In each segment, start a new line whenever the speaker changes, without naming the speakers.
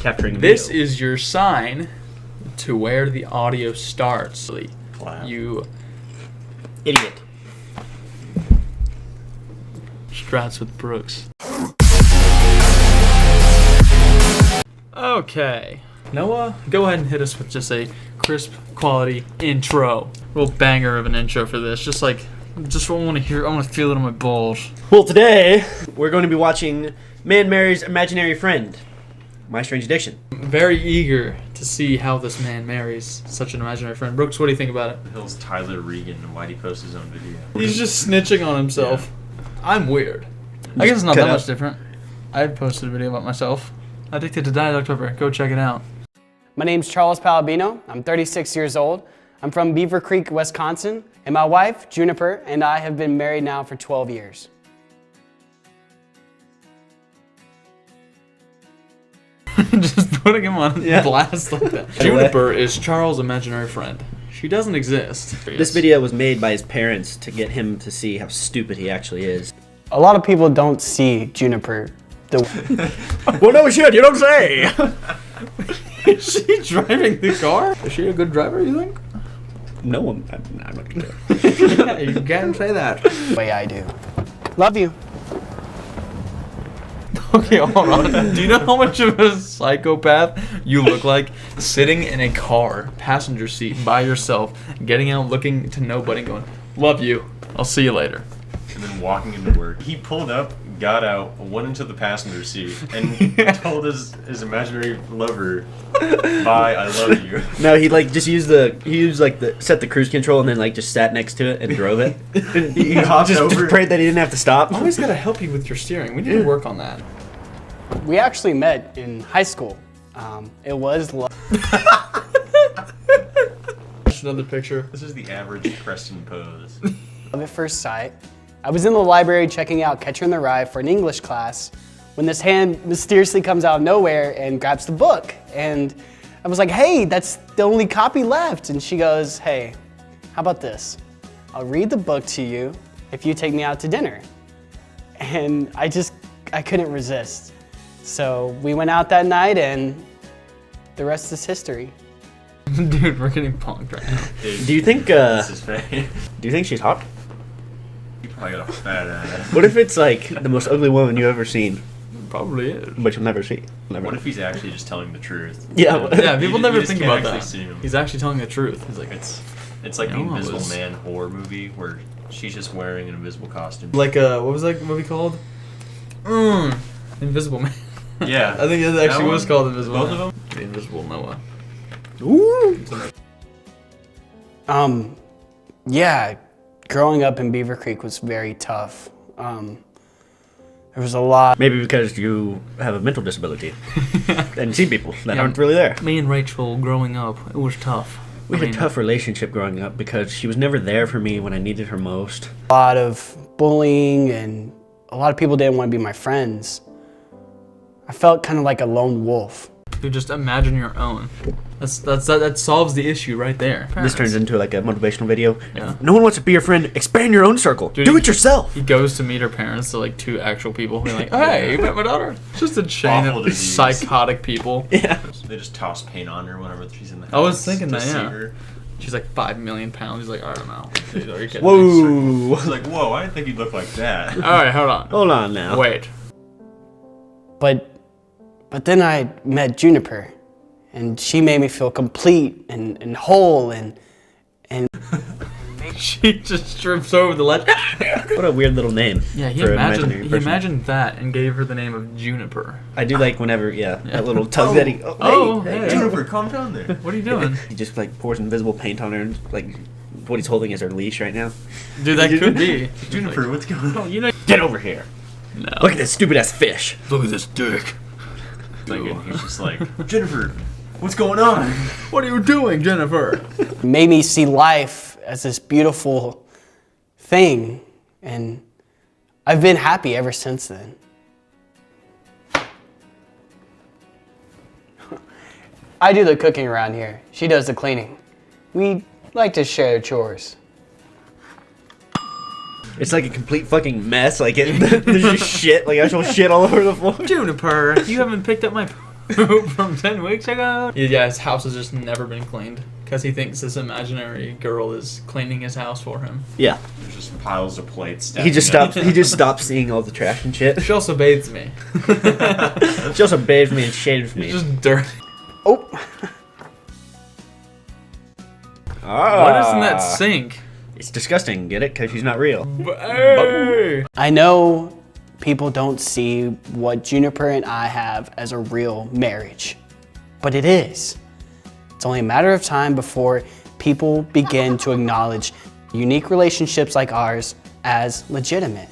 capturing
This
video.
is your sign to where the audio starts.
Wow.
You
Idiot.
Strats with Brooks. Okay. Noah, go ahead and hit us with just a crisp, quality intro. Real banger of an intro for this. Just what I want to hear. I want to feel it on my balls.
Well, today we're going to be watching Man Marries Imaginary Friend, My Strange Addiction.
I'm very eager to see how this man marries such an imaginary friend. Brooks, what do you think about it?
Hill's Tyler Regan and why'd he post his own video?
He's just snitching on himself. Yeah. I'm weird. I guess it's not that much different. I posted a video about myself. Addicted to Diet October. Go check it out.
My name's Charles Palabino. I'm 36 years old. I'm from Beaver Creek, Wisconsin, and my wife, Juniper, and I have been married now for 12 years.
Just putting him on blast like that. Juniper is Charles' imaginary friend. She doesn't exist.
This video was made by his parents to get him to see how stupid he actually is.
A lot of people don't see Juniper.
Well, no shit, you don't say!
Is she driving the car? Is she a good driver, you think?
No, I'm not gonna do it.
Yeah, you can't say that.
The way I do. Love you.
Okay, hold on. Do you know how much of a psychopath you look like sitting in a car, passenger seat, by yourself, getting out, looking to nobody, and going, love you, I'll see you later.
And then walking into work. He pulled up, got out, went into the passenger seat, and told his imaginary lover, bye, I love you.
No, he set the cruise control and then just sat next to it and drove it.
He hopped
just
over.
prayed that he didn't have to stop.
Always gotta help you with your steering. We need to work on that.
We actually met in high school. It was love.
Another picture.
This is the average Preston pose.
Love at first sight. I was in the library checking out Catcher in the Rye for an English class when this hand mysteriously comes out of nowhere and grabs the book. And I was like, hey, that's the only copy left. And she goes, hey, how about this? I'll read the book to you if you take me out to dinner. And I couldn't resist. So we went out that night and the rest is history.
Dude, we're getting punked right now.
Dude,
Do you think
this is fake.
do you think she's hot?
He probably got a fat ass.
What if it's the most ugly woman you've ever seen,
Probably is.
but you'll never see? Never.
What if he's actually just telling the truth?
Yeah.
Yeah, people
You
never
just
think
can't
about
actually
that.
see him.
He's actually telling the truth. He's like,
It's like the
Yeah,
Invisible
was-
Man horror movie where she's just wearing an invisible costume.
what was that movie called? Invisible Man.
Yeah.
I think it
That
actually was
one?
called Invisible
Both
Man.
of
The Invisible Noah.
Ooh.
Yeah, growing up in Beaver Creek was very tough. There was a lot.
Maybe because you have a mental disability and see people that aren't really there.
Me and Rachel growing up, it was tough.
We had a tough relationship growing up because she was never there for me when I needed her most.
A lot of bullying and a lot of people didn't want to be my friends. I felt kind of like a lone wolf.
Dude, just imagine your own. That solves the issue right there.
This turns into a motivational video.
Yeah.
No one wants to be your friend. Expand your own circle.
Dude,
Do it yourself.
He goes to meet her parents, so two actual people. They're like, hey, you met my daughter? It's just a chain
Awful
of
disease.
psychotic people.
Yeah.
They just toss paint on her whenever she's in the house.
I was thinking
to
that,
see
yeah.
her.
She's like 5 million pounds. He's like, I don't know. Dude, are you kidding me?
Whoa.
I was like, whoa, I didn't think he'd look like that.
All right, hold on.
Hold on now.
Wait.
But then I met Juniper, and she made me feel complete and whole and
She just trips over the ledge.
What a weird little name.
Yeah, he
for an imaginary person.
imagined that and gave her the name of Juniper.
I do whenever, that little tug that he.
Hey.
Juniper, calm down there.
What are you doing?
He just pours invisible paint on her and what he's holding is her leash right now.
Dude, that could be.
Juniper, what's going on?
You know.
Get over here.
No.
Look at this stupid ass fish.
Look at this dick.
And he's just like, Jennifer, what's going on?
What are you doing, Jennifer?
made me see life as this beautiful thing. And I've been happy ever since then. I do the cooking around here. She does the cleaning. We like to share chores.
It's like a complete fucking mess. There's just shit, actual shit all over the floor.
Juniper, you haven't picked up my From 10 weeks ago? Yeah, his house has just never been cleaned. Because he thinks this imaginary girl is cleaning his house for him.
Yeah.
There's just piles of plates.
He just stopped seeing all the trash and shit.
She also bathes me.
She also bathes me and shaves me.
It's just dirty.
Oh.
What is in that sink?
It's disgusting, get it? Because she's not real.
Hey!
I know people don't see what Juniper and I have as a real marriage, but it is. It's only a matter of time before people begin to acknowledge unique relationships like ours as legitimate.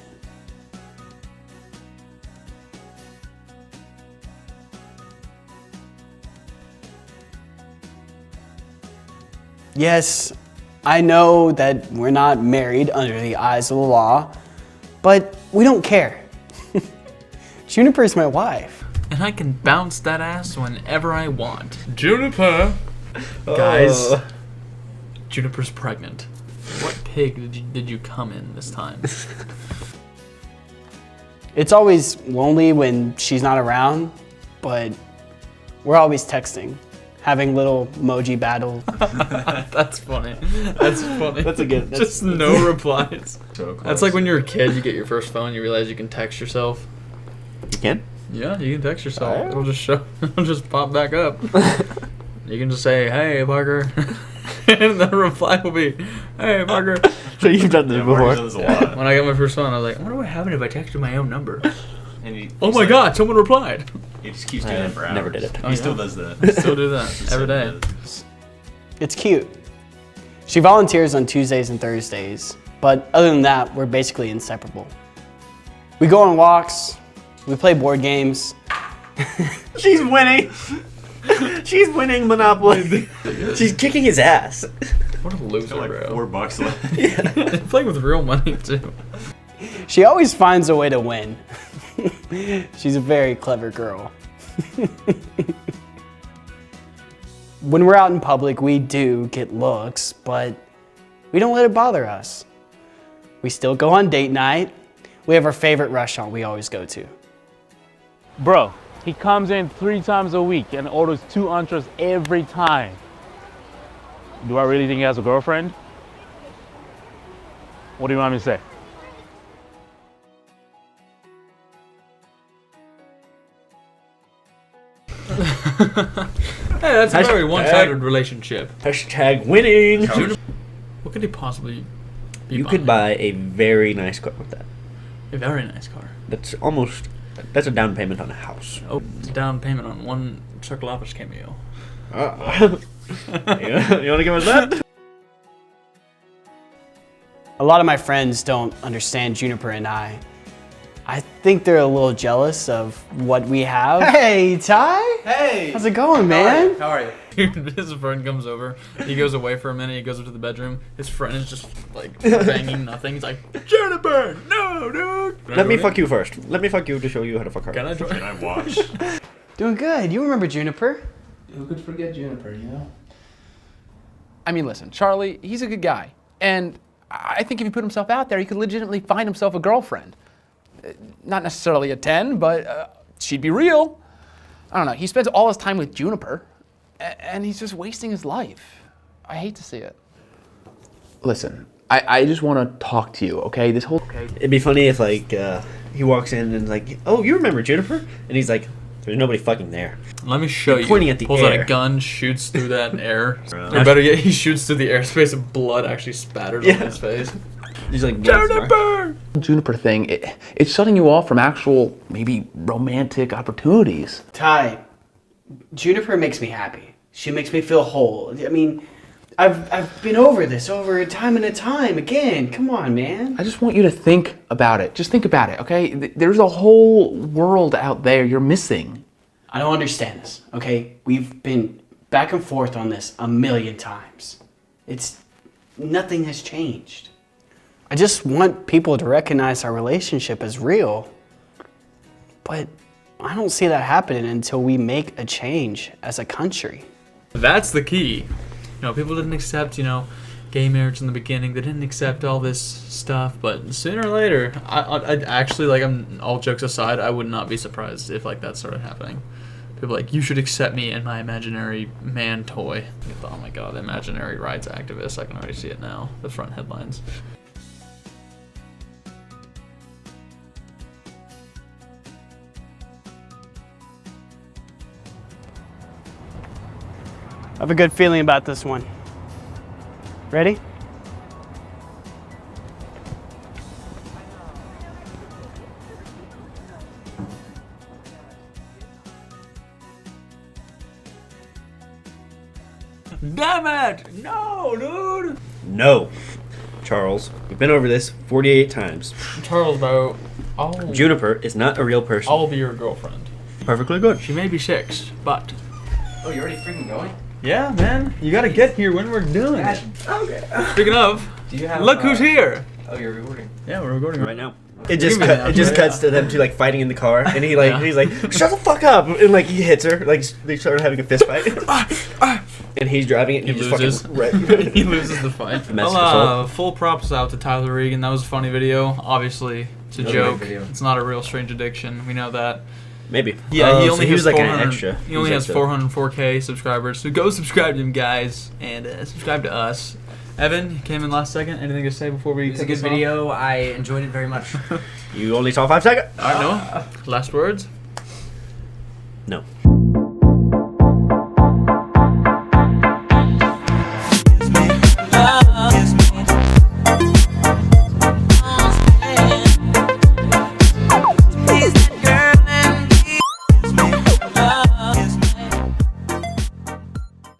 Yes, I know that we're not married under the eyes of the law, but we don't care. Juniper's my wife.
And I can bounce that ass whenever I want. Juniper! Guys, Juniper's pregnant. What pig did you come in this time?
It's always lonely when she's not around, but we're always texting, having little emoji battles.
That's funny. That's funny.
That's a good.
Just no replies.
So close.
That's like when you're a kid, you get your first phone, you realize you can text yourself.
You can?
Yeah, you can text yourself.
Oh, yeah.
It'll just show. It'll just pop back up. You can just say, "Hey, Parker," and the reply will be, "Hey, Parker."
So you've done this
Yeah, Mark
before.
does this a lot.
When I got my first phone, I was like, "I wonder what happened if I texted my own number."
And
Oh my God! Someone replied.
He just keeps doing it for hours.
Never did it.
He
Oh,
still
yeah.
does that.
Still do that every day.
It's cute. She volunteers on Tuesdays and Thursdays, but other than that, we're basically inseparable. We go on walks, we play board games.
She's winning. She's winning Monopoly. She's kicking his ass.
What a loser,
Got like
bro.
$4 left.
Playing with real money too.
She always finds a way to win. She's a very clever girl. When we're out in public, we do get looks, but we don't let it bother us. We still go on date night. We have our favorite restaurant we always go to.
Bro, he comes in 3 times a week and orders 2 entrees every time. Do I really think he has a girlfriend? What do you want me to say?
Hey, that's a very
Hashtag-
one-sided relationship.
Hashtag winning.
What could he possibly be
You
buying?
could buy a very nice car with that.
A very nice car.
That's a down payment on a house.
Oh, it's a down payment on one Circle Office cameo.
You want to give us that?
A lot of my friends don't understand Juniper and I. I think they're a little jealous of what we have. Hey, Ty!
Hey!
How's it going, man?
How are you?
His friend comes over. He goes away for a minute. He goes up to the bedroom. His friend is just like banging nothing. He's like, Juniper, no, dude.
Let me fuck you first. Let me fuck you to show you how to fuck her.
Can I join?
Can I watch?
Doing good. You remember Juniper?
Who could forget Juniper, you know? I mean, listen, Charlie, he's a good guy. And I think if he put himself out there, he could legitimately find himself a girlfriend. Not necessarily a 10, but she'd be real. I don't know. He spends all his time with Juniper, and he's just wasting his life. I hate to see it.
Listen, I just want to talk to you, okay? This whole...
It'd be funny if like he walks in and like, oh, you remember Juniper? And he's like, there's nobody fucking there.
Let me show you.
Pointing at the
Pulls out
air.
a gun, shoots through that air. Or better yet, he shoots through the airspace and blood actually spatters on his face.
He's like,
Juniper!
Juniper thing, it's shutting you off from actual, maybe romantic opportunities.
Ty, Juniper makes me happy. She makes me feel whole. I mean, I've been over this over time and time again. Come on, man.
I just want you to think about it. Just think about it, okay? There's a whole world out there you're missing.
I don't understand this, okay? We've been back and forth on this a million times. Nothing has changed. I just want people to recognize our relationship as real. But I don't see that happening until we make a change as a country.
That's the key. You know, people didn't accept, gay marriage in the beginning. They didn't accept all this stuff, but sooner or later, I actually, I'm all jokes aside, I would not be surprised if like that started happening, People like, you should accept me and my imaginary man toy. Oh my god, imaginary rights activist. I can already see it now. The front headlines.
I have a good feeling about this one. Ready?
Damn it! No, dude!
No. Charles, we've been over this 48 times.
Charles, bro.
Juniper is not a real person.
I'll be your girlfriend.
Perfectly good.
She may be 6, but...
Oh, you're already freaking going?
Yeah, man. You gotta get here when we're doing it.
Okay.
Speaking of,
Do you have?
look who's here.
Oh, you're recording.
Yeah, we're recording
Right now. It just
Give me that.
it just
Yeah.
cuts to them two like fighting in the car, and he like
Yeah.
he's like, shut the fuck up, and like he hits her, like they started having a fist fight, and he's driving it, and
He
he just
loses.
fucking right.
He loses the fight.
Mess
Well, full props out to Tyler Regan. That was a funny video. Obviously, it's a
That was a great
joke.
video.
It's not a real Strange Addiction. We know that.
Maybe.
Yeah,
Oh,
he
so
only
he
has
was like an
400
extra.
He only has
was
404K subscribers. So go subscribe to him, guys, and subscribe to us. Evan, you came in last second. Anything to say before we
It was a
cut
good
this off?
video. I enjoyed it very much.
You only saw 5 seconds.
All right, no. Last words.
No.